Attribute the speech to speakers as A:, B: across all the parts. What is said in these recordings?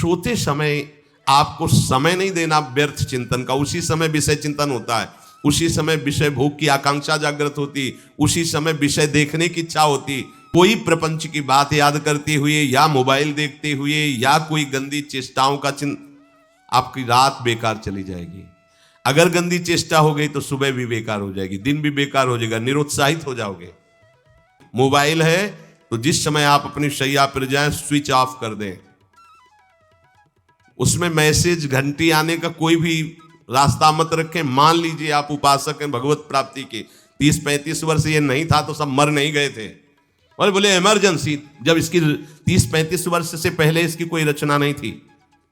A: सोते समय आपको समय नहीं देना व्यर्थ चिंतन का। उसी समय विषय चिंतन होता है, उसी समय विषय भोग की आकांक्षा जागृत होती, उसी समय विषय देखने की इच्छा होती। कोई प्रपंच की बात याद करते हुए या मोबाइल देखते हुए या कोई गंदी चेष्टाओं का आपकी रात बेकार चली जाएगी। अगर गंदी चेष्टा हो गई तो सुबह भी बेकार हो जाएगी, दिन भी बेकार हो जाएगा, निरुत्साहित हो जाओगे। मोबाइल है तो जिस समय आप अपनी शैया पर जाएं स्विच ऑफ कर दें। उसमें मैसेज घंटी आने का कोई भी रास्ता मत रखें। मान लीजिए आप उपासक हैं भगवत प्राप्ति के, 30-35 वर्ष ये नहीं था तो सब मर नहीं गए थे, और बोले इमरजेंसी, जब इसकी 30-35 वर्ष से पहले इसकी कोई रचना नहीं थी,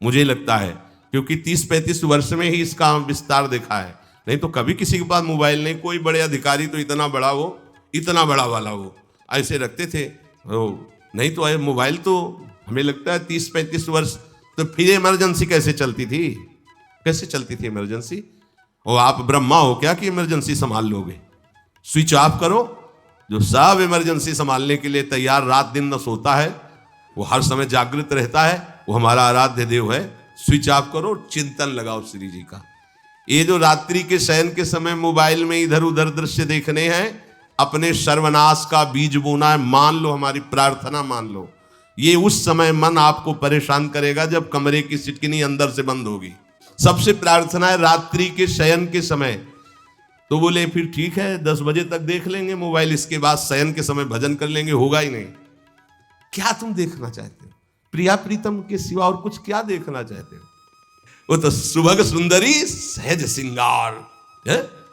A: मुझे लगता है, क्योंकि 30-35 वर्ष में ही इसका विस्तार देखा है। नहीं तो कभी किसी के पास मोबाइल नहीं। कोई बड़े अधिकारी तो इतना बड़ा वो, इतना बड़ा वाला वो ऐसे रखते थे, नहीं तो मोबाइल तो हमें लगता है 30-35 वर्ष। तो फिर इमरजेंसी कैसे चलती थी, कैसे चलती थी इमरजेंसी? और आप ब्रह्मा हो क्या कि इमरजेंसी संभाल लोगे? स्विच ऑफ करो। जो सब इमरजेंसी संभालने के लिए तैयार, रात दिन न सोता है, वो हर समय जागृत रहता है, वो हमारा आराध्य देव है। स्विच ऑफ करो, चिंतन लगाओ श्री जी का। ये जो रात्रि के शयन के समय मोबाइल में इधर उधर दृश्य देखने हैं, अपने सर्वनाश का बीज बोना है। मान लो, हमारी प्रार्थना मान लो, ये उस समय मन आपको परेशान करेगा जब कमरे की सिटकिनी अंदर से बंद होगी। सबसे प्रार्थना है रात्रि के शयन के समय। तो बोले फिर ठीक है 10 बजे तक देख लेंगे मोबाइल, इसके बाद शयन के समय भजन कर लेंगे। होगा ही नहीं। क्या तुम देखना चाहते हो? प्रिया प्रीतम के सिवा और कुछ क्या देखना चाहते हो? वो तो सुभग सुंदरी सहज सिंगार,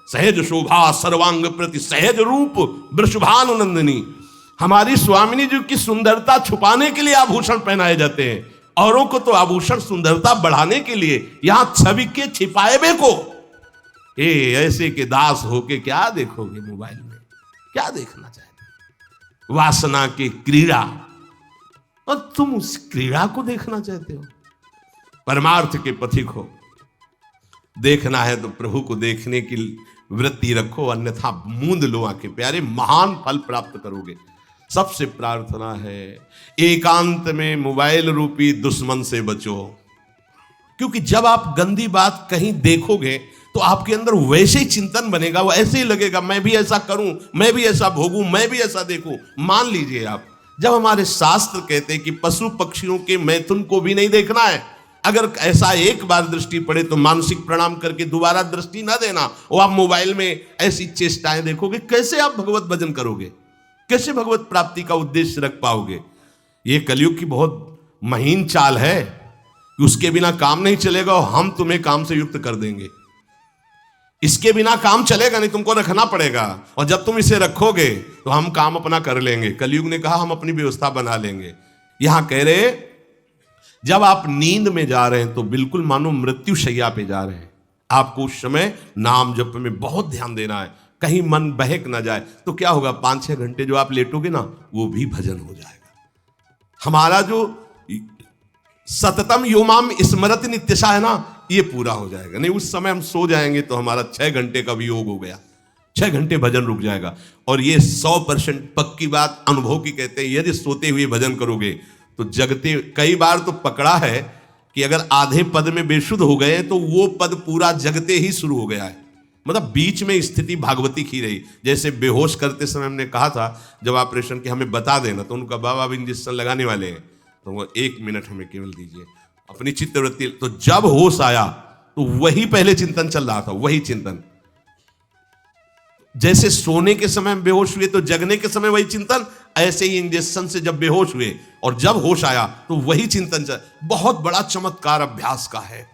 A: सहज शोभा सर्वांग प्रति सहज रूप वृषभानुनंदिनी। हमारी स्वामिनी जी की सुंदरता छुपाने के लिए आभूषण पहनाए जाते हैं, औरों को तो आभूषण सुंदरता बढ़ाने के लिए। यहां छवि के छिपाए बे को ऐसे के दास होके क्या देखोगे मोबाइल में? क्या देखना चाहते हो? वासना की क्रीड़ा, और तुम उस क्रीड़ा को देखना चाहते हो? परमार्थ के पथिक हो। देखना है तो प्रभु को देखने की वृत्ति रखो, अन्यथा मूंद लो आंखें प्यारे, महान फल प्राप्त करोगे। सबसे प्रार्थना है एकांत में मोबाइल रूपी दुश्मन से बचो, क्योंकि जब आप गंदी बात कहीं देखोगे तो आपके अंदर वैसे ही चिंतन बनेगा, वो ऐसे ही लगेगा मैं भी ऐसा करूं, मैं भी ऐसा भोगूं, मैं भी ऐसा देखूं। मान लीजिए आप, जब हमारे शास्त्र कहते हैं कि पशु पक्षियों के मैथुन को भी नहीं देखना है, अगर ऐसा एक बार दृष्टि पड़े तो मानसिक प्रणाम करके दोबारा दृष्टि ना देना। वो आप मोबाइल में ऐसी चेष्टाएं देखोगे, कैसे आप भगवत भजन करोगे? कैसे भगवत प्राप्ति का उद्देश्य रख पाओगे? ये कलयुग की बहुत महीन चाल है कि उसके बिना काम नहीं चलेगा और हम तुम्हें काम से युक्त कर देंगे। इसके बिना काम चलेगा नहीं, तुमको रखना पड़ेगा, और जब तुम इसे रखोगे तो हम काम अपना कर लेंगे। कलयुग ने कहा हम अपनी व्यवस्था बना लेंगे। यहां कह रहे जब आप नींद में जा रहे हैं तो बिल्कुल मानो मृत्यु शैया पे जा रहे हैं, आपको उस समय नाम जप में बहुत ध्यान देना है, कहीं मन बहक ना जाए। तो क्या होगा, 5-6 घंटे जो आप लेटोगे ना, वो भी भजन हो जाएगा। हमारा जो सततम योमाम स्मरति नित्यशा है ना, ये पूरा हो जाएगा। नहीं उस समय हम सो जाएंगे तो हमारा 6 घंटे का भी योग हो गया, 6 घंटे भजन रुक जाएगा। और ये 100% पक्की बात अनुभव की कहते हैं, यदि सोते हुए भजन करोगे तो जगते, कई बार तो पकड़ा है कि अगर आधे पद में बेशुद्ध हो गए तो वो पद पूरा जगते ही शुरू हो गया है, मतलब बीच में स्थिति भागवती की रही। जैसे बेहोश करते समय हमने कहा था जब ऑपरेशन की हमें बता देना, तो उनका बाबा अब इंजेक्शन लगाने वाले हैं तो वो 1 मिनट हमें केवल दीजिए, अपनी चित्तवृत्ति। तो जब होश आया तो वही पहले चिंतन चल रहा था, वही चिंतन। जैसे सोने के समय बेहोश हुए तो जगने के समय वही चिंतन, ऐसे ही इंजेक्शन से जब बेहोश हुए और जब होश आया तो वही चिंतन चल। बहुत बड़ा चमत्कार अभ्यास का है।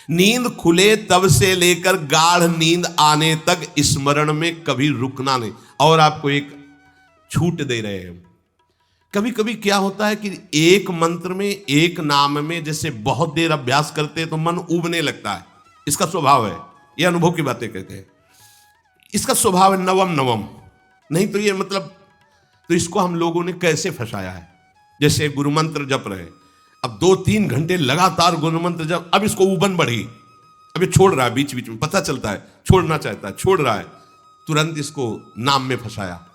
A: नींद खुले तब से लेकर गाढ़ नींद आने तक स्मरण में कभी रुकना नहीं। और आपको एक छूट दे रहे हैं, कभी कभी क्या होता है कि एक मंत्र में, एक नाम में जैसे बहुत देर अभ्यास करते हैं तो मन उबने लगता है। इसका स्वभाव है, ये अनुभव की बातें कहते हैं, इसका स्वभाव है नवम नवम। नहीं तो ये मतलब, तो इसको हम लोगों ने कैसे फंसाया है। जैसे गुरु मंत्र जप रहे, अब 2-3 घंटे लगातार गुरु मंत्र जप, अब इसको उबन बढ़ी, अब ये छोड़ रहा है, बीच बीच में पता चलता है छोड़ना चाहता है, छोड़ रहा है, तुरंत इसको नाम में फंसाया।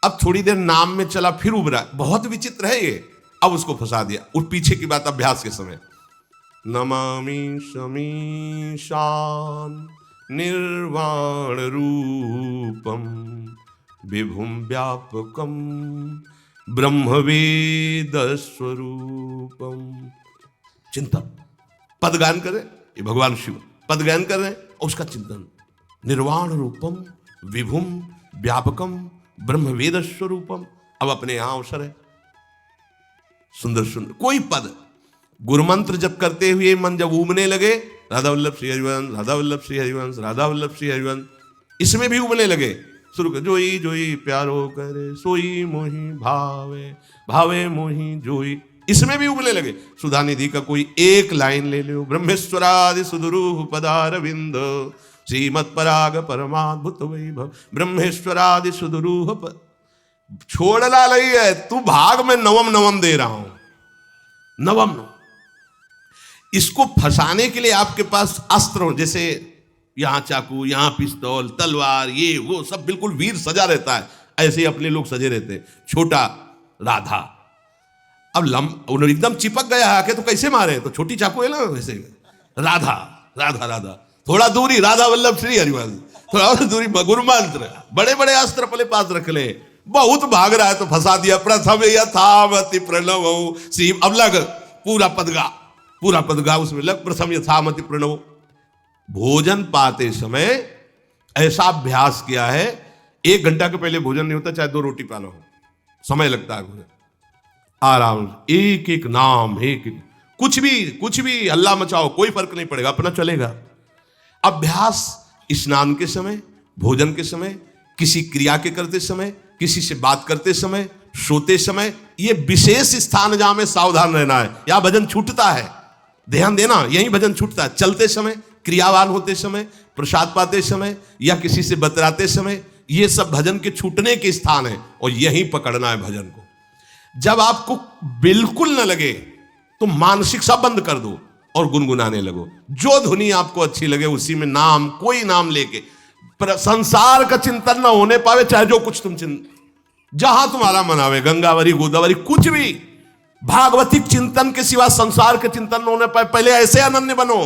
A: अब थोड़ी देर नाम में चला, फिर उब रहा है। बहुत विचित्र है ये। अब उसको फंसा दिया। उस पीछे की बात अभ्यास के समय, नमामि समीशान निर्वाण रूपम विभुम व्यापकम ब्रह्मवेद स्वरूपम। चिंतन, पदगान कर रहे, ये भगवान शिव पदगान कर रहे हैं और उसका चिंतन, निर्वाण रूपम विभुम व्यापकम ब्रह्मवेद स्वरूपम। अब अपने यहां अवसर है, सुंदर सुंदर कोई पद गुरु मंत्र जब करते हुए मन जब उबने लगे, राधा वल्लभ श्री हरिवंश, राधा वल्लभ श्री हरिवंश, राधा वल्लभ श्री हरिवंश, इसमें भी उबने लगे, शुरू कर, जोई जोई प्यारो करे सोई मोही भावे, भावे मोही जोई, इसमें भी उबने लगे। सुधा निधि का कोई एक लाइन ले लो, ब्रह्मेश्वरादि सुदुरूह पदारविंद श्रीमत् पराग परमाद्भुत वैभव, ब्रह्मेश्वरादि सुदुरूह छोड़ना नहीं है, तू भाग में नवम नवम दे रहा हूं, नवम नवम। इसको फंसाने के लिए आपके पास अस्त्र हो, जैसे यहां चाकू, यहां पिस्तौल, तलवार, ये वो सब बिल्कुल वीर सजा रहता है, ऐसे ही अपने लोग सजे रहते हैं। छोटा राधा, अब उन्होंने एकदम चिपक गया आके तो कैसे मारे, तो छोटी चाकू है ना वैसे, राधा राधा राधा, थोड़ा दूरी राधा वल्लभ श्री हरिवंश, थोड़ा और दूरी गुरु मंत्र, बड़े बड़े अस्त्र अपने पास रख ले, बहुत भाग रहा है तो फंसा दिया। प्रथम यथामति प्रणव श्री, अब लग पूरा पदगा उसमें लग, प्रथम यथामति प्रणव। भोजन पाते समय ऐसा अभ्यास किया है, 1 घंटा के पहले भोजन नहीं होता, चाहे 2 रोटी पाना हो, समय लगता है भोजन, आराम से एक एक नाम, एक एक, कुछ भी हल्ला मचाओ, कोई फर्क नहीं पड़ेगा, अपना चलेगा। अभ्यास स्नान के समय, भोजन के समय, किसी क्रिया के करते समय, किसी से बात करते समय, सोते समय, ये विशेष स्थान जहां में सावधान रहना है, या भजन छूटता है, ध्यान देना, यही भजन छूटता है। चलते समय, क्रियावान होते समय, प्रसाद पाते समय, या किसी से बतराते समय, ये सब भजन के छूटने के स्थान है, और यहीं पकड़ना है भजन को। जब आपको बिल्कुल न लगे तो मानसिक सब बंद कर दो और गुनगुनाने लगो, जो धुनी आपको अच्छी लगे उसी में नाम, कोई नाम लेके, संसार का चिंतन ना होने पावे, चाहे जो कुछ तुम जहां तुम्हारा मन आवे, गंगावरी गोदावरी कुछ भी, भागवतिक चिंतन के सिवा संसार के चिंतन न होने पाए, पहले ऐसे अनन्य बनो,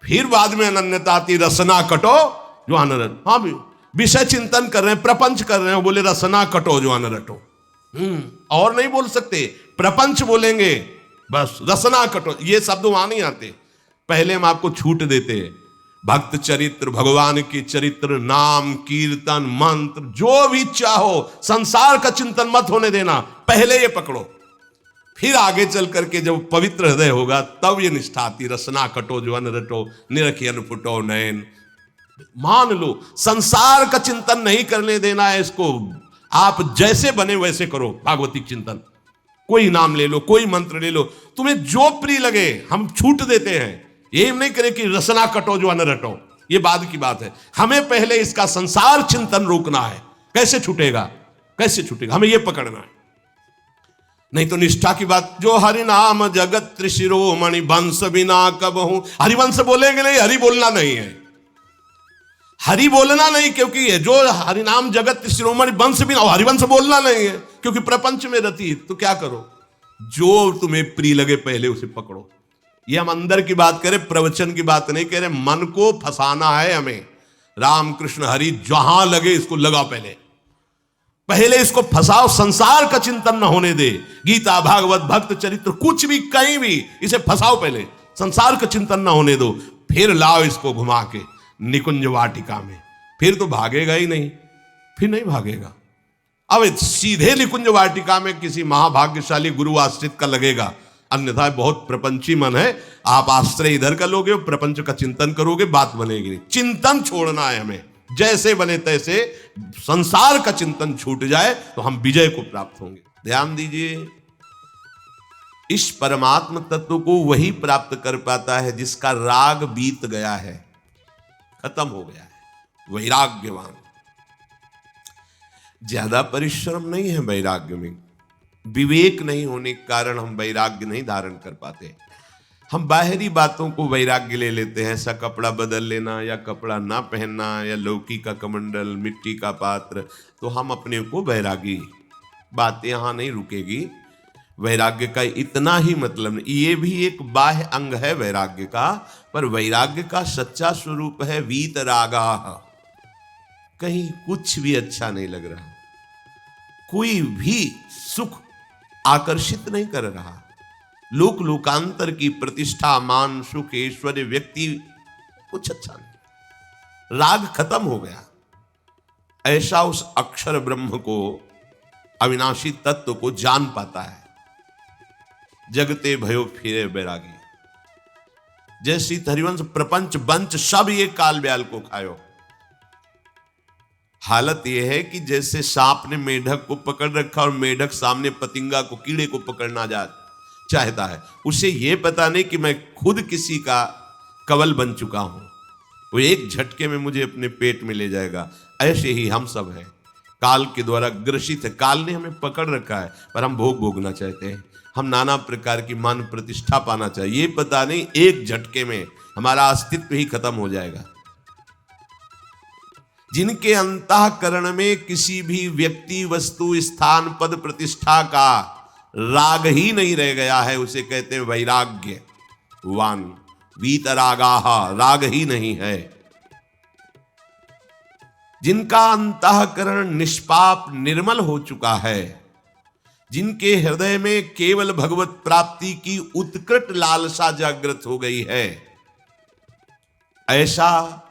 A: फिर बाद में अनन्यता आती, रसना कटो जो अन रटो। हाँ भी विषय चिंतन कर रहे हैं, प्रपंच कर रहे हैं, बोले रसना कटो जो अन रटो, और नहीं बोल सकते, प्रपंच बोलेंगे बस, रसना कटो, ये शब्द वहां नहीं आते। पहले हम आपको छूट देते हैं, भक्त चरित्र, भगवान की चरित्र, नाम कीर्तन मंत्र, जो भी चाहो, संसार का चिंतन मत होने देना, पहले ये पकड़ो, फिर आगे चल करके जब पवित्र हृदय होगा तब ये निष्ठा आती, रसना कटो जो अन रटो, निरखी अन फुटो नयन। मान लो संसार का चिंतन नहीं करने देना है इसको, आप जैसे बने वैसे करो भागवतिक चिंतन, कोई नाम ले लो, कोई मंत्र ले लो, तुम्हें जो प्रिय लगे, हम छूट देते हैं, ये नहीं करे कि रसना कटो जो अन रटो, ये बाद की बात है, हमें पहले इसका संसार चिंतन रोकना है। कैसे छूटेगा, कैसे छूटेगा, हमें ये पकड़ना है, नहीं तो निष्ठा की बात, जो हरि नाम जगत त्रिशिरोमणि वंश बिना कबहू, हरिवंश बोलेंगे नहीं, हरि बोलना नहीं है, हरि बोलना नहीं, क्योंकि जो हरिनाम जगत शिरोमणि वंश बिना, हरिवंश बोलना नहीं है, क्योंकि प्रपंच में रति, तो क्या करो, जो तुम्हें प्रिय लगे पहले उसे पकड़ो। ये हम अंदर की बात करें, प्रवचन की बात नहीं कह रहे, मन को फंसाना है हमें, राम कृष्ण हरि जहां लगे इसको लगा, पहले इसको फंसाओ, संसार का चिंतन न होने दे, गीता भागवत भक्त चरित्र कुछ भी कहीं भी इसे फंसाओ, पहले संसार का चिंतन न होने दो, फिर लाओ इसको घुमा के निकुंज वाटिका में, फिर तो भागेगा ही नहीं, फिर नहीं भागेगा। अब सीधे निकुंज वाटिका में किसी महाभाग्यशाली गुरु आश्रित का लगेगा, अन्यथा बहुत प्रपंची मन है, आप आश्रय इधर का लोगे, प्रपंच का चिंतन करोगे, बात बनेगी नहीं। चिंतन छोड़ना है हमें, जैसे बने तैसे संसार का चिंतन छूट जाए तो हम विजय को प्राप्त होंगे। ध्यान दीजिए, इस परमात्म तत्व को वही प्राप्त कर पाता है जिसका राग बीत गया है, खत्म हो गया है, वैराग्यवान। ज्यादा परिश्रम नहीं है वैराग्य में, विवेक नहीं होने के कारण हम वैराग्य नहीं धारण कर पाते। हम बाहरी बातों को वैराग्य ले लेते हैं, ऐसा कपड़ा बदल लेना या कपड़ा ना पहनना या लौकी का कमंडल, मिट्टी का पात्र, तो हम अपने को वैरागी। बात यहां नहीं रुकेगी, वैराग्य का इतना ही मतलब नहीं, ये भी एक बाह्य अंग है वैराग्य का, पर वैराग्य का सच्चा स्वरूप है वीतरागा। कहीं कुछ भी अच्छा नहीं लग रहा, कोई भी सुख आकर्षित नहीं कर रहा, लोक लोकांतर की प्रतिष्ठा, मान, सुख, ऐश्वर्य, व्यक्ति कुछ अच्छा नहीं, राग खत्म हो गया। ऐसा उस अक्षर ब्रह्म को, अविनाशी तत्व को जान पाता है। जगते भयो फिरे बैरागी, जैसी हरिवंश प्रपंच बंच सब ये काल ब्याल को खायो। हालत यह है कि जैसे सांप ने मेढक को पकड़ रखा और मेढक सामने पतिंगा को, कीड़े को पकड़ना चाहता है, उसे यह पता नहीं कि मैं खुद किसी का कवल बन चुका हूं, वो एक झटके में मुझे अपने पेट में ले जाएगा। ऐसे ही हम सब हैं, काल के द्वारा ग्रसित है। काल ने हमें पकड़ रखा है, पर हम भोग भोगना चाहते हैं, हम नाना प्रकार की मान प्रतिष्ठा पाना चाहिए। ये पता नहीं एक झटके में हमारा अस्तित्व ही खत्म हो जाएगा। जिनके अंतःकरण में किसी भी व्यक्ति, वस्तु, स्थान, पद, प्रतिष्ठा का राग ही नहीं रह गया है, उसे कहते हैं वैराग्यवान। वीतरागाः, राग ही नहीं है। जिनका अंतःकरण निष्पाप निर्मल हो चुका है, जिनके हृदय में केवल भगवत प्राप्ति की उत्कट लालसा जागृत हो गई है, ऐसा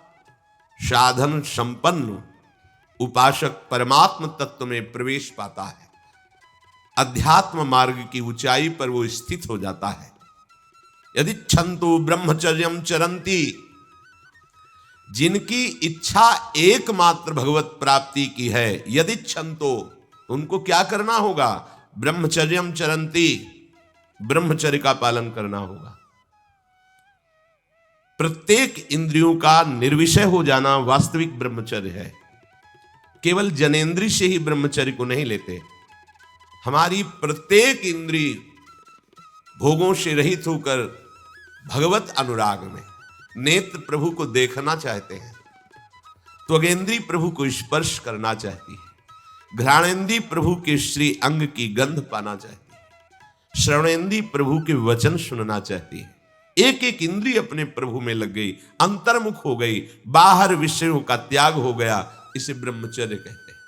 A: साधन संपन्न उपासक परमात्म तत्व में प्रवेश पाता है। अध्यात्म मार्ग की ऊंचाई पर वो स्थित हो जाता है। यदि छंतु ब्रह्मचर्यम चरंती, जिनकी इच्छा एकमात्र भगवत प्राप्ति की है, यदि छंतो, उनको क्या करना होगा? ब्रह्मचर्यम चरंती, ब्रह्मचर्य का पालन करना होगा। प्रत्येक इंद्रियों का निर्विषय हो जाना वास्तविक ब्रह्मचर्य है। केवल जनेंद्रिय से ही ब्रह्मचर्य को नहीं लेते। हमारी प्रत्येक इंद्रिय भोगों से रहित होकर भगवत अनुराग में, नेत्र प्रभु को देखना चाहते हैं, त्वगेंद्री प्रभु को स्पर्श करना चाहती है, घ्राणेंद्री प्रभु के श्री अंग की गंध पाना चाहती है, श्रवणेंद्री प्रभु के वचन सुनना चाहती है। एक एक इंद्रिय अपने प्रभु में लग गई, अंतर्मुख हो गई, बाहर विषयों का त्याग हो गया। इसे ब्रह्मचर्य कहते हैं।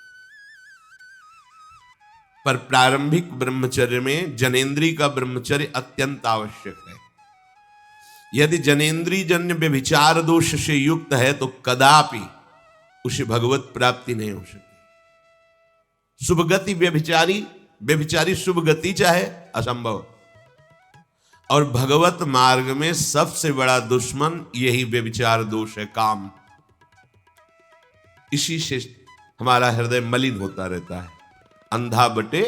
A: पर प्रारंभिक ब्रह्मचर्य में जनेंद्रिय का ब्रह्मचर्य अत्यंत आवश्यक है। यदि जनेंद्रिय जन्य व्यभिचार दोष से युक्त है तो कदापि उसे भगवत प्राप्ति नहीं हो सकती। शुभ गति व्यभिचारी शुभ गति चाहे, असंभव। और भगवत मार्ग में सबसे बड़ा दुश्मन यही व्यभिचार दोष है, काम। इसी से हमारा हृदय मलिन होता रहता है, अंधा बटे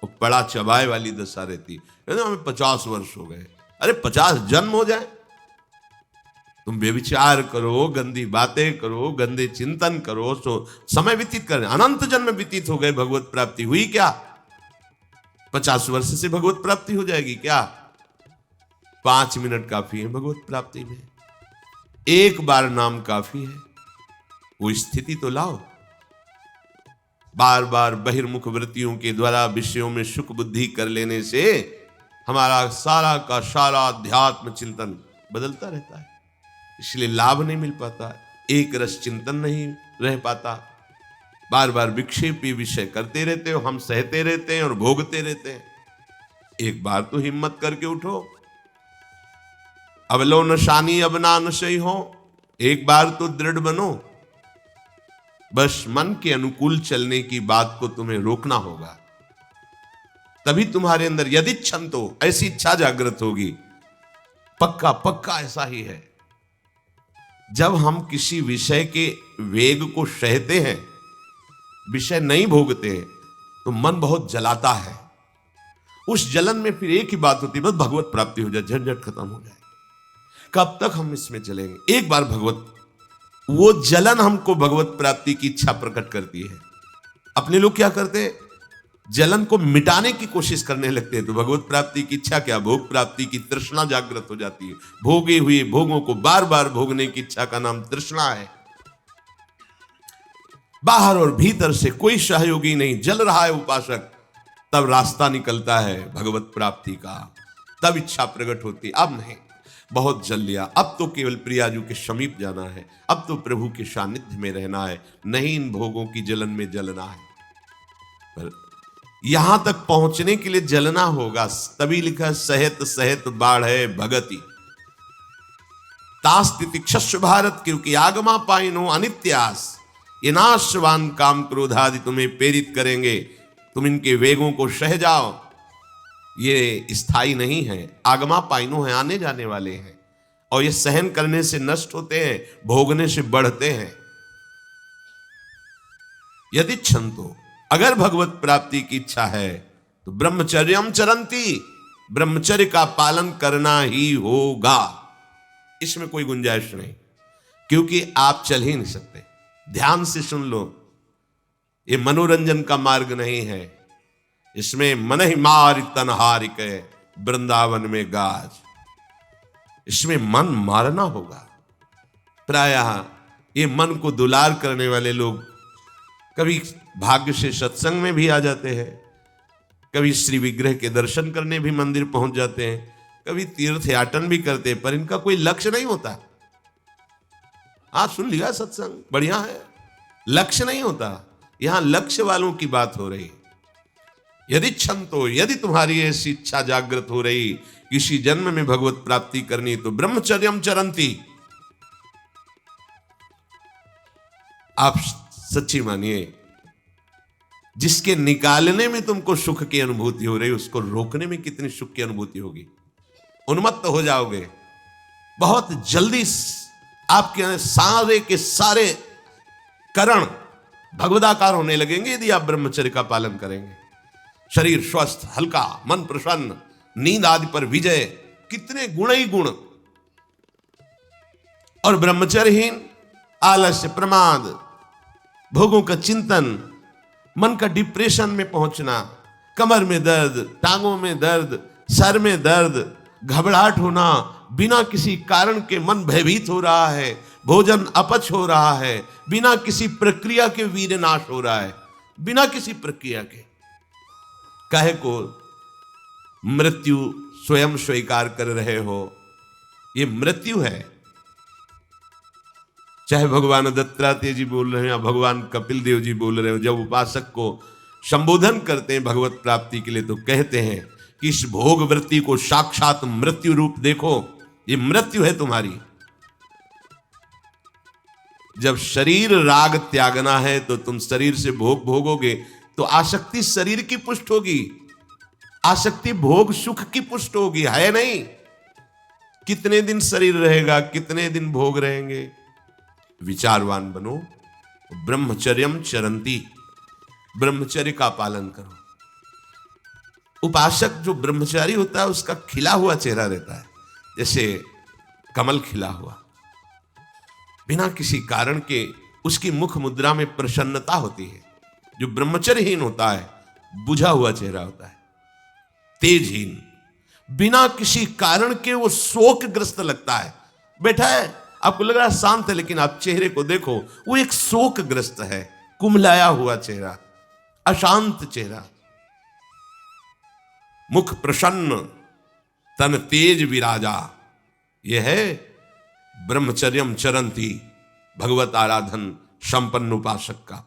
A: और बड़ा चबाए वाली दशा रहती है। हमें 50 वर्ष हो गए, अरे 50 जन्म हो जाए, तुम व्यभिचार करो, गंदी बातें करो, गंदे चिंतन करो, तो समय व्यतीत करें, अनंत जन्म व्यतीत हो गए, भगवत प्राप्ति हुई क्या? 50 वर्ष से भगवत प्राप्ति हो जाएगी क्या? 5 मिनट काफी है भगवत प्राप्ति में, एक बार नाम काफी है। वो स्थिति तो लाओ। बार बार बहिर्मुख वृत्तियों के द्वारा विषयों में सुख बुद्धि कर लेने से हमारा सारा का सारा अध्यात्म चिंतन बदलता रहता है, इसलिए लाभ नहीं मिल पाता, एक रस चिंतन नहीं रह पाता। बार बार विक्षेपी विषय करते रहते हो, हम सहते रहते हैं और भोगते रहते हैं। एक बार तो हिम्मत करके उठो, अवलो नशानी अब ना नशई हो, एक बार तो दृढ़ बनो। बस मन के अनुकूल चलने की बात को तुम्हें रोकना होगा, तभी तुम्हारे अंदर यदि छंतो, ऐसी इच्छा जागृत होगी। पक्का पक्का ऐसा ही है। जब हम किसी विषय के वेग को सहते हैं, विषय नहीं भोगते हैं, तो मन बहुत जलाता है। उस जलन में फिर एक ही बात होती है, बस भगवत प्राप्ति हो जाए, झंझट खत्म हो जाए। कब तक हम इसमें चलेंगे? एक बार भगवत, वो जलन हमको भगवत प्राप्ति की इच्छा प्रकट करती है। अपने लोग क्या करते हैं? जलन को मिटाने की कोशिश करने लगते हैं, तो भगवत प्राप्ति की इच्छा क्या, भोग प्राप्ति की तृष्णा जागृत हो जाती है। भोगे हुए भोगों को बार बार भोगने की इच्छा का नाम तृष्णा है। बाहर और भीतर से कोई सहयोगी नहीं, जल रहा है उपासक, तब रास्ता निकलता है भगवत प्राप्ति का, तब इच्छा प्रकट होती। अब नहीं, बहुत जल लिया, अब तो केवल प्रियाजू के समीप जाना है, अब तो प्रभु के सानिध्य में रहना है, नहीं इन भोगों की जलन में जलना है। पर यहां तक पहुंचने के लिए जलना होगा, तभी लिखा सहित सहित बाढ़ है भगति तास्तिति क्षस्व भारत, क्योंकि आगमा पाइनो अनित्यास, ये नाशवान काम क्रोधादि तुम्हें प्रेरित करेंगे, तुम इनके वेगों को सह जाओ, ये स्थायी नहीं है। आगमा पाइनो है, आने जाने वाले हैं, और ये सहन करने से नष्ट होते हैं, भोगने से बढ़ते हैं। यदि छंतो, अगर भगवत प्राप्ति की इच्छा है तो ब्रह्मचर्यम चरंती, ब्रह्मचर्य का पालन करना ही होगा, इसमें कोई गुंजाइश नहीं, क्योंकि आप चल ही नहीं सकते। ध्यान से सुन लो, ये मनोरंजन का मार्ग नहीं है, इसमें मन ही मार तनहार के वृंदावन में गाज, इसमें मन मारना होगा। प्रायः ये मन को दुलार करने वाले लोग कभी भाग्य से सत्संग में भी आ जाते हैं, कभी श्री विग्रह के दर्शन करने भी मंदिर पहुंच जाते हैं, कभी तीर्थ याटन भी करते हैं, पर इनका कोई लक्ष्य नहीं होता। आज सुन लिया सत्संग, बढ़िया है, लक्ष्य नहीं होता। यहां लक्ष्य वालों की बात हो रही। यदि क्षंतो, यदि तुम्हारी ऐसी इच्छा जागृत हो रही किसी जन्म में भगवत प्राप्ति करनी, तो ब्रह्मचर्यम चरंती, आप सच्ची मानिए, जिसके निकालने में तुमको सुख की अनुभूति हो रही, उसको रोकने में कितनी सुख की अनुभूति होगी। उन्मत्त हो जाओगे, बहुत जल्दी आपके सारे के सारे करण भगवदाकार होने लगेंगे यदि आप ब्रह्मचर्य का पालन करेंगे। शरीर स्वस्थ, हल्का, मन प्रसन्न, नींद आदि पर विजय, कितने गुण ही गुण। और ब्रह्मचर्यहीन आलस्य, प्रमाद, भोगों का चिंतन, मन का डिप्रेशन में पहुंचना, कमर में दर्द, टांगों में दर्द, सर में दर्द, घबराहट होना, बिना किसी कारण के मन भयभीत हो रहा है, भोजन अपच हो रहा है, बिना किसी प्रक्रिया के वीर नाश हो रहा है, बिना किसी प्रक्रिया के। काहे को मृत्यु स्वयं स्वीकार कर रहे हो, ये मृत्यु है। चाहे भगवान दत्तात्रेय जी बोल रहे हैं या भगवान कपिल देव जी बोल रहे हो, जब उपासक को संबोधन करते हैं भगवत प्राप्ति के लिए, तो कहते हैं कि इस भोग वृत्ति को साक्षात मृत्यु रूप देखो, ये मृत्यु है तुम्हारी। जब शरीर राग त्यागना है तो तुम शरीर से भोग भोगोगे, तो आसक्ति शरीर की पुष्ट होगी, आसक्ति भोग सुख की पुष्ट होगी, है नहीं। कितने दिन शरीर रहेगा, कितने दिन भोग रहेंगे। विचारवान बनो, ब्रह्मचर्यम चरंती, ब्रह्मचर्य का पालन करो। उपासक जो ब्रह्मचारी होता है उसका खिला हुआ चेहरा रहता है, जैसे कमल खिला हुआ, बिना किसी कारण के उसकी मुख मुद्रा में प्रसन्नता होती है। जो ब्रह्मचर्यहीन होता है बुझा हुआ चेहरा होता है, तेजहीन, बिना किसी कारण के वो शोकग्रस्त लगता है। बैठा है, आपको लग रहा है शांत है, लेकिन आप चेहरे को देखो, वो एक शोकग्रस्त है, कुम्हलाया हुआ चेहरा, अशांत चेहरा, मुख प्रसन्न, तन तेज विराजा। यह है ब्रह्मचर्यम चरंती, भगवत आराधन संपन्न उपासक का।